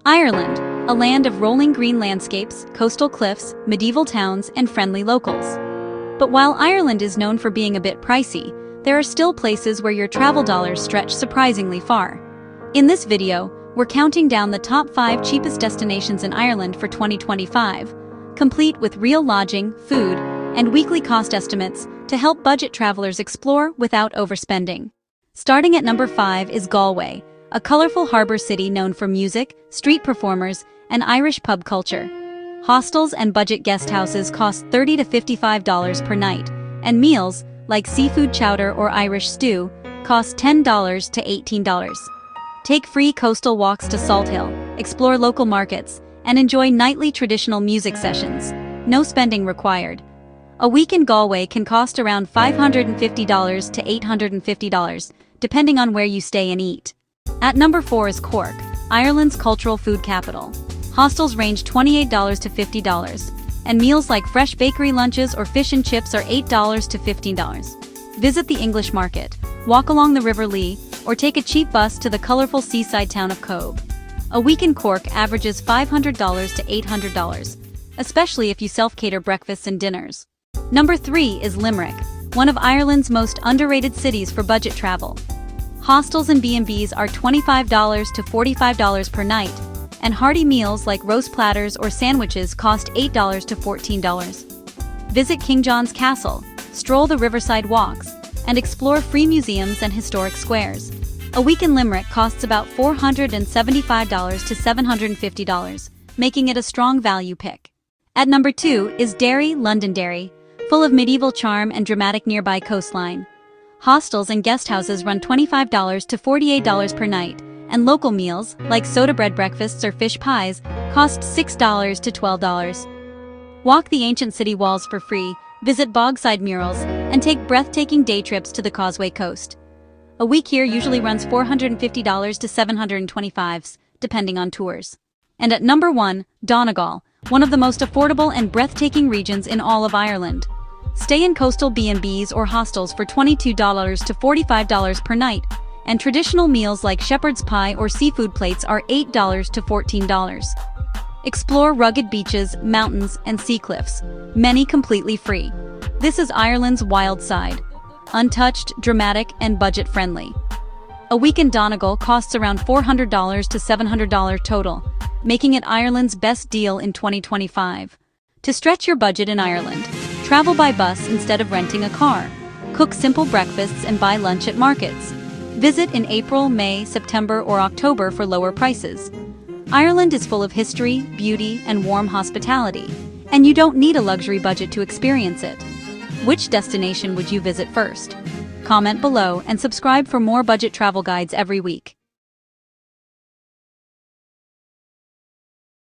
Ireland, a land of rolling green landscapes, coastal cliffs, medieval towns, and friendly locals. But while Ireland is known for being a bit pricey, there are still places where your travel dollars stretch surprisingly far. In this video, we're counting down the top 5 cheapest destinations in Ireland for 2025, complete with real lodging, food, and weekly cost estimates to help budget travelers explore without overspending. Starting at number 5 is Galway, a colorful harbor city known for music, street performers, and Irish pub culture. Hostels and budget guest houses cost $30 to $55 per night, and meals, like seafood chowder or Irish stew, cost $10 to $18. Take free coastal walks to Salt Hill, explore local markets, and enjoy nightly traditional music sessions. No spending required. A week in Galway can cost around $550 to $850, depending on where you stay and eat. At number 4 is Cork, Ireland's cultural food capital. Hostels range $28 to $50, and meals like fresh bakery lunches or fish and chips are $8 to $15. Visit the English market, walk along the River Lee, or take a cheap bus to the colorful seaside town of Cobh. A week in Cork averages $500 to $800, especially if you self-cater breakfasts and dinners. Number 3 is Limerick, one of Ireland's most underrated cities for budget travel. Hostels and B&Bs are $25 to $45 per night, and hearty meals like roast platters or sandwiches cost $8 to $14. Visit King John's Castle, stroll the riverside walks, and explore free museums and historic squares. A week in Limerick costs about $475 to $750, making it a strong value pick. At number 2 is Derry, Londonderry, full of medieval charm and dramatic nearby coastline. Hostels and guest houses run $25 to $48 per night, and local meals, like soda bread breakfasts or fish pies, cost $6 to $12. Walk the ancient city walls for free, visit bogside murals, and take breathtaking day trips to the Causeway Coast. A week here usually runs $450 to $725, depending on tours. And at number 1, Donegal, one of the most affordable and breathtaking regions in all of Ireland. Stay in coastal B&Bs or hostels for $22 to $45 per night, and traditional meals like shepherd's pie or seafood plates are $8 to $14. Explore rugged beaches, mountains, and sea cliffs, many completely free. This is Ireland's wild side. Untouched, dramatic, and budget-friendly. A week in Donegal costs around $400 to $700 total, making it Ireland's best deal in 2025. To stretch your budget in Ireland, travel by bus instead of renting a car. Cook simple breakfasts and buy lunch at markets. Visit in April, May, September, or October for lower prices. Ireland is full of history, beauty, and warm hospitality, and you don't need a luxury budget to experience it. Which destination would you visit first? Comment below and subscribe for more budget travel guides every week.